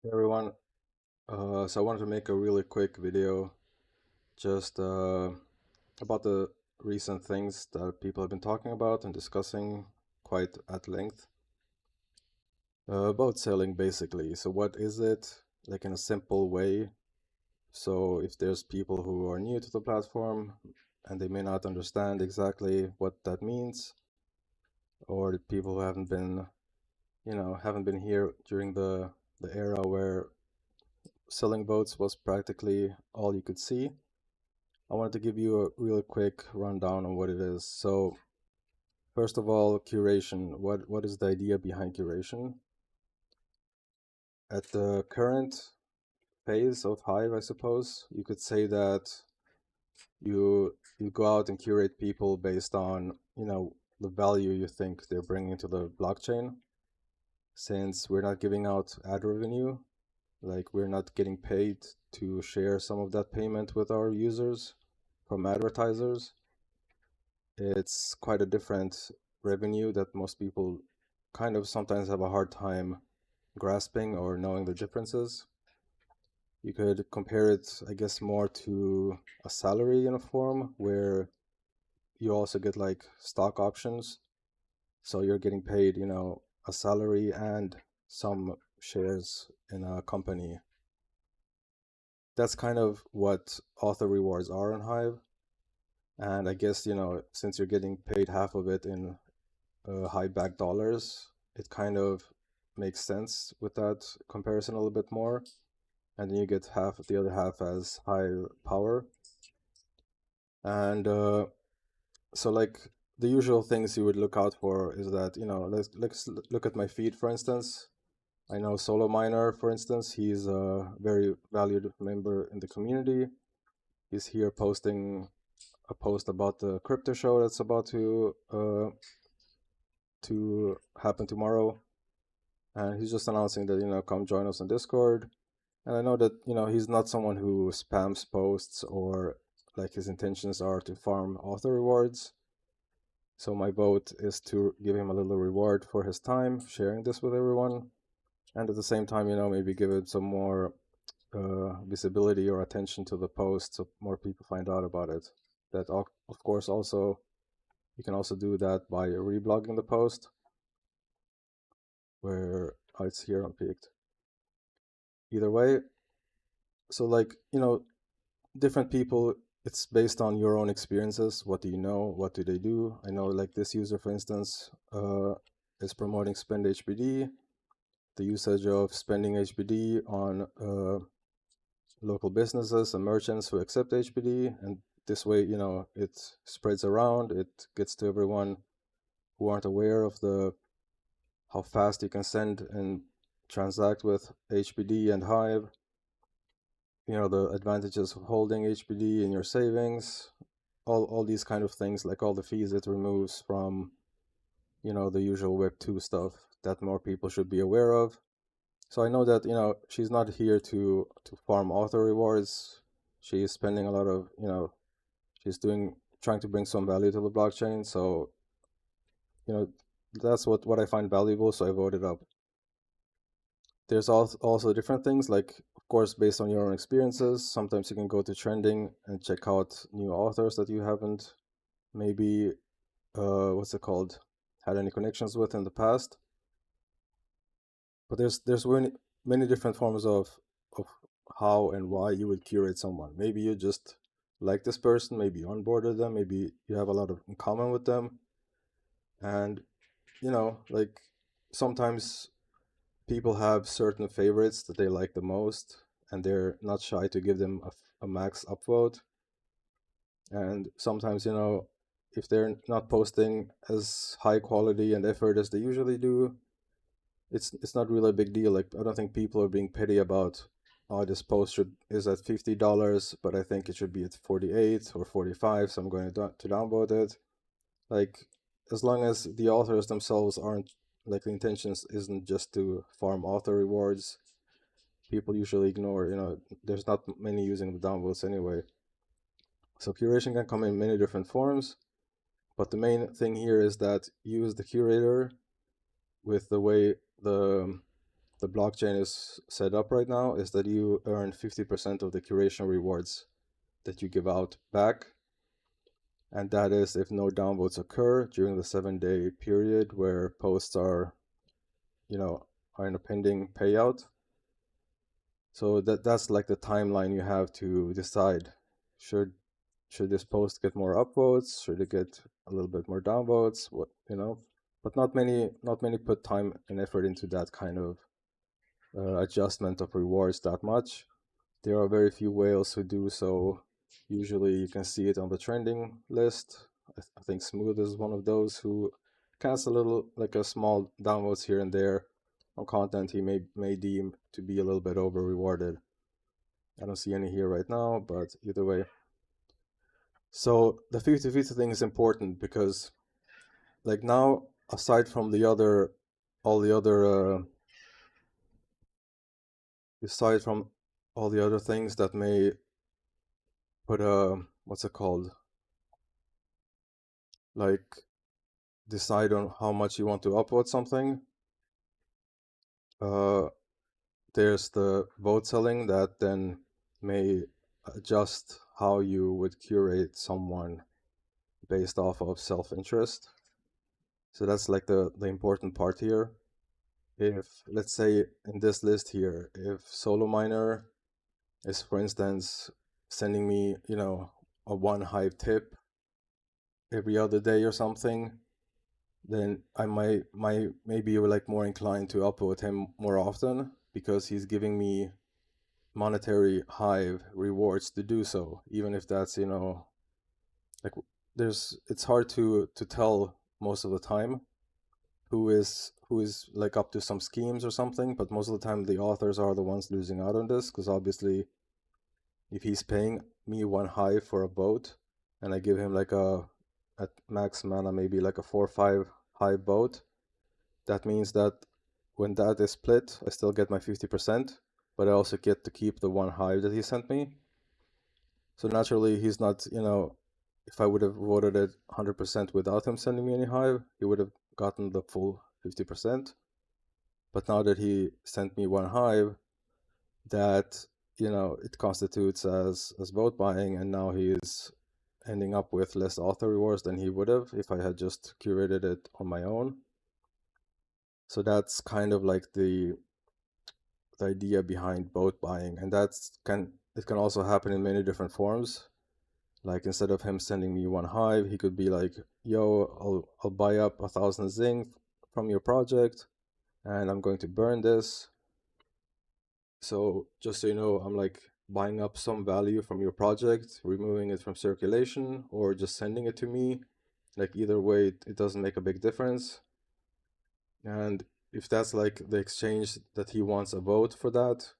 Hey everyone, so I wanted to make a really quick video just about the recent things that people have been talking about and discussing quite at length about selling basically. So what is it, like in a simple way? So if there's people who are new to the platform and they may not understand exactly what that means, or the people who haven't been here during the era where selling votes was practically all you could see. I wanted to give you a real quick rundown on what it is. So, first of all, curation. What is the idea behind curation? At the current phase of Hive, I suppose, you could say that you go out and curate people based on, the value you think they're bringing to the blockchain. Since we're not giving out ad revenue, like we're not getting paid to share some of that payment with our users from advertisers. It's quite a different revenue that most people kind of sometimes have a hard time grasping or knowing the differences. You could compare it, I guess, more to a salary in a form where you also get like stock options. So you're getting paid, a salary and some shares in a company. That's kind of what author rewards are in Hive. And I guess, since you're getting paid half of it in high back dollars, it kind of makes sense with that comparison a little bit more. And then you get half of the other half as high power. And so, like, the usual things you would look out for is that, let's look at my feed, for instance. I know Solo Miner, for instance, he's a very valued member in the community. He's here posting a post about the crypto show that's about to happen tomorrow, and he's just announcing that come join us on Discord. And I know that he's not someone who spams posts or like his intentions are to farm author rewards. So my vote is to give him a little reward for his time sharing this with everyone, and at the same time, maybe give it some more visibility or attention to the post so more people find out about it. That of course also you can also do that by reblogging the post where it's here unpicked. Either way, so like different people, it's based on your own experiences. What do you know? What do they do? I know like this user, for instance, is promoting spend HBD, the usage of spending HBD on local businesses and merchants who accept HBD. And this way, it spreads around, it gets to everyone who aren't aware of the how fast you can send and transact with HBD and Hive. The advantages of holding HBD in your savings, all these kind of things, like all the fees it removes from, the usual Web2 stuff that more people should be aware of. So I know that, she's not here to farm author rewards. She is spending a lot of, she's trying to bring some value to the blockchain. So, you know, that's what I find valuable. So I voted up. There's also different things, like, of course, based on your own experiences. Sometimes you can go to trending and check out new authors that you haven't maybe, what's it called, had any connections with in the past. But there's many different forms of how and why you would curate someone. Maybe you just like this person, maybe you onboarded them, maybe you have a lot of in common with them. And, like sometimes people have certain favorites that they like the most, and they're not shy to give them a max upvote. And sometimes, if they're not posting as high quality and effort as they usually do, it's not really a big deal. Like, I don't think people are being petty about, oh, this post is at $50, but I think it should be at 48 or 45, so I'm going to downvote it. Like, as long as the authors themselves aren't, like, the intentions isn't just to farm author rewards, people usually ignore, there's not many using the downvotes anyway. So curation can come in many different forms, but the main thing here is that use the curator with the way the blockchain is set up right now is that you earn 50% of the curation rewards that you give out back. And that is if no downvotes occur during the 7-day period where posts are, are in a pending payout. So that's like the timeline you have to decide, should this post get more upvotes, should it get a little bit more downvotes, but not many put time and effort into that kind of adjustment of rewards that much. There are very few whales who do so. Usually you can see it on the trending list. I think Smooth is one of those who casts a little, like a small downvotes here and there on content he may deem to be a little bit over rewarded. I don't see any here right now, but either way. So the 50-50 thing is important because, like, now, aside from aside from all the other things that may put what's it called, like, decide on how much you want to upload something, there's the vote selling that then may adjust how you would curate someone based off of self-interest. So that's like the important part here. If, let's say in this list here, if Solo Miner is, for instance, sending me, a one Hive tip every other day or something, then I maybe like more inclined to upvote him more often because he's giving me monetary Hive rewards to do so, even if that's, like, it's hard to tell most of the time who is like up to some schemes or something, but most of the time the authors are the ones losing out on this, because obviously if he's paying me one Hive for a boat and I give him like at max mana maybe like a 4 or 5 Hive boat, that means that when that is split I still get my 50%, but I also get to keep the one Hive that he sent me. So naturally he's not, if I would have voted it 100% without him sending me any Hive, he would have gotten the full 50%. But now that he sent me one Hive, that, it constitutes as vote buying, and now he is ending up with less author rewards than he would have if I had just curated it on my own. So that's kind of like the idea behind vote buying, and it can also happen in many different forms. Like, instead of him sending me one Hive, he could be like, yo, I'll buy up 1,000 Zing from your project and I'm going to burn this. So just so you know, I'm like buying up some value from your project, removing it from circulation, or just sending it to me. Like, either way, it doesn't make a big difference. And if that's like the exchange that he wants a vote for that,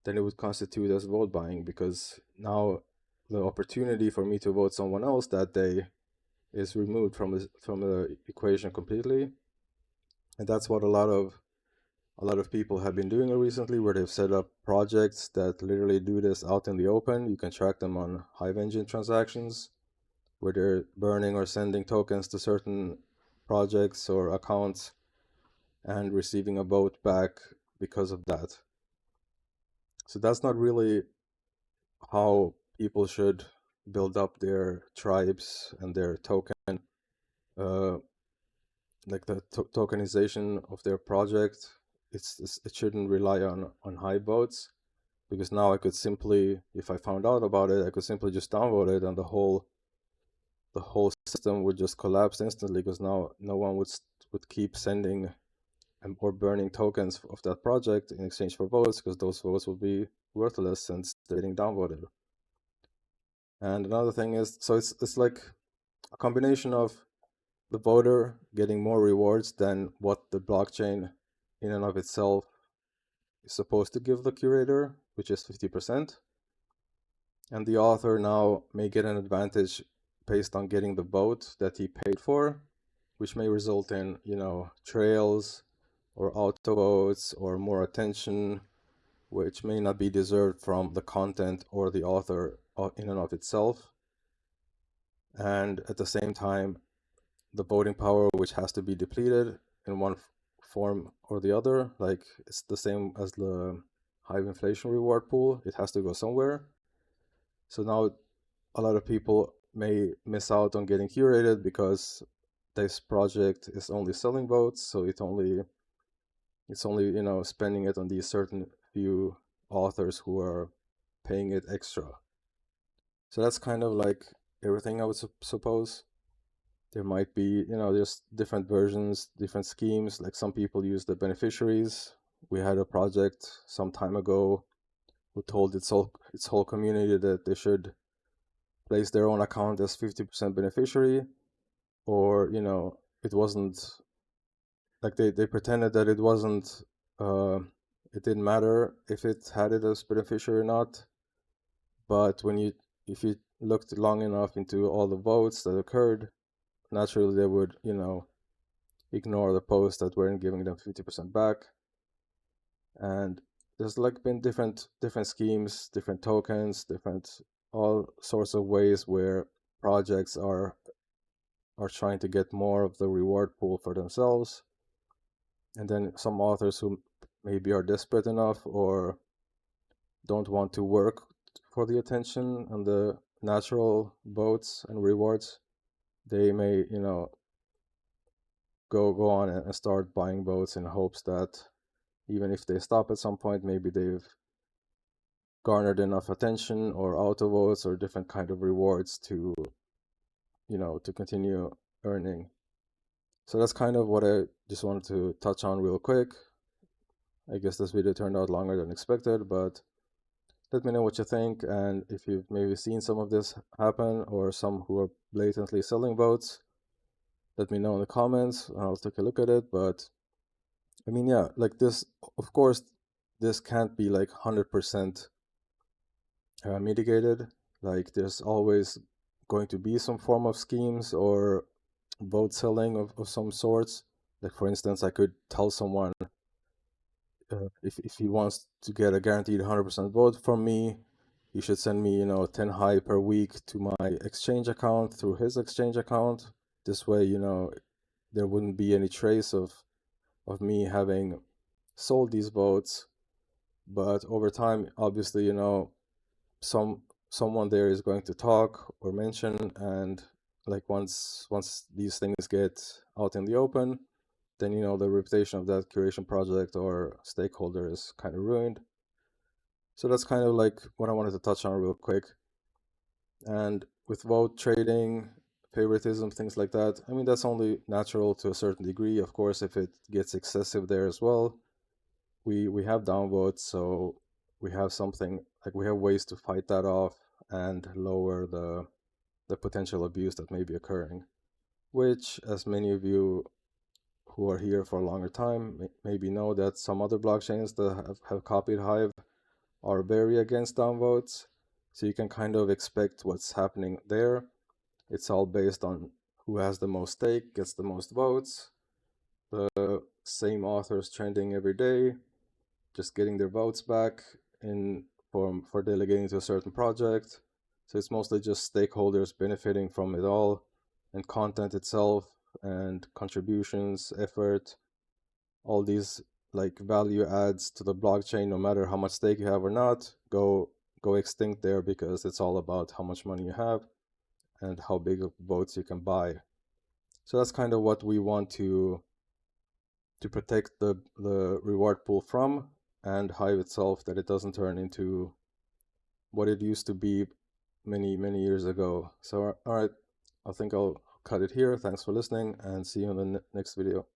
then it would constitute as vote buying, because now the opportunity for me to vote someone else that day is removed from the equation completely. And that's what a lot of people have been doing recently, where they've set up projects that literally do this out in the open. You can track them on Hive Engine transactions, where they're burning or sending tokens to certain projects or accounts and receiving a vote back because of that. So that's not really how people should build up their tribes and their token, like the tokenization of their project. It shouldn't rely on Hive votes, because now I could simply, if I found out about it, I could simply just downvote it, and the whole system would just collapse instantly, because now no one would keep sending or burning tokens of that project in exchange for votes, because those votes would be worthless since they're getting downvoted. And another thing is, so it's like a combination of the voter getting more rewards than what the blockchain in and of itself is supposed to give the curator, which is 50%. And the author now may get an advantage based on getting the vote that he paid for, which may result in, trails or auto votes or more attention, which may not be deserved from the content or the author in and of itself. And at the same time, the voting power, which has to be depleted in one form or the other. Like it's the same as the Hive inflation reward pool. It has to go somewhere. So now a lot of people may miss out on getting curated because this project is only selling votes, so it's only spending it on these certain few authors who are paying it extra. So that's kind of like everything, I would suppose. There might be, just different versions, different schemes. Like some people use the beneficiaries. We had a project some time ago who told its whole community that they should place their own account as 50% beneficiary, or it wasn't like they pretended that it wasn't it didn't matter if it had it as beneficiary or not. But if you looked long enough into all the votes that occurred, naturally they would ignore the posts that weren't giving them 50% back. And there's like been different schemes, different tokens, different all sorts of ways where projects are trying to get more of the reward pool for themselves. And then some authors who maybe are desperate enough or don't want to work for the attention and the natural votes and rewards, they may go on and start buying votes in hopes that even if they stop at some point, maybe they've garnered enough attention or auto votes or different kind of rewards to to continue earning. So that's kind of what I just wanted to touch on real quick. I guess this video turned out longer than expected, but let me know what you think, and if you've maybe seen some of this happen or some who are blatantly selling votes, let me know in the comments and I'll take a look at it. But I mean, yeah, like this, of course, this can't be like 100% mitigated. Like there's always going to be some form of schemes or vote selling of some sorts. Like for instance, I could tell someone if he wants to get a guaranteed 100% vote from me, he should send me 10 Hive per week to my exchange account through his exchange account. This way there wouldn't be any trace of me having sold these votes. But over time, obviously, someone there is going to talk or mention, and like once these things get out in the open, then the reputation of that curation project or stakeholder is kind of ruined. So that's kind of like what I wanted to touch on real quick. And with vote trading, favoritism, things like that, I mean, that's only natural to a certain degree. Of course, if it gets excessive there as well, we have downvotes, so we have something like we have ways to fight that off and lower the potential abuse that may be occurring, which, as many of you who are here for a longer time maybe know, that some other blockchains that have copied Hive are very against downvotes. So you can kind of expect what's happening there. It's all based on who has the most stake, gets the most votes, the same authors trending every day, just getting their votes back in for delegating to a certain project. So it's mostly just stakeholders benefiting from it all, and content itself and contributions, effort, all these like value adds to the blockchain, no matter how much stake you have or not, go extinct there, because it's all about how much money you have and how big of votes you can buy. So that's kind of what we want to protect the reward pool from, and Hive itself, that it doesn't turn into what it used to be many years ago. So all right, I think I'll cut it here. Thanks for listening, and see you in the next video.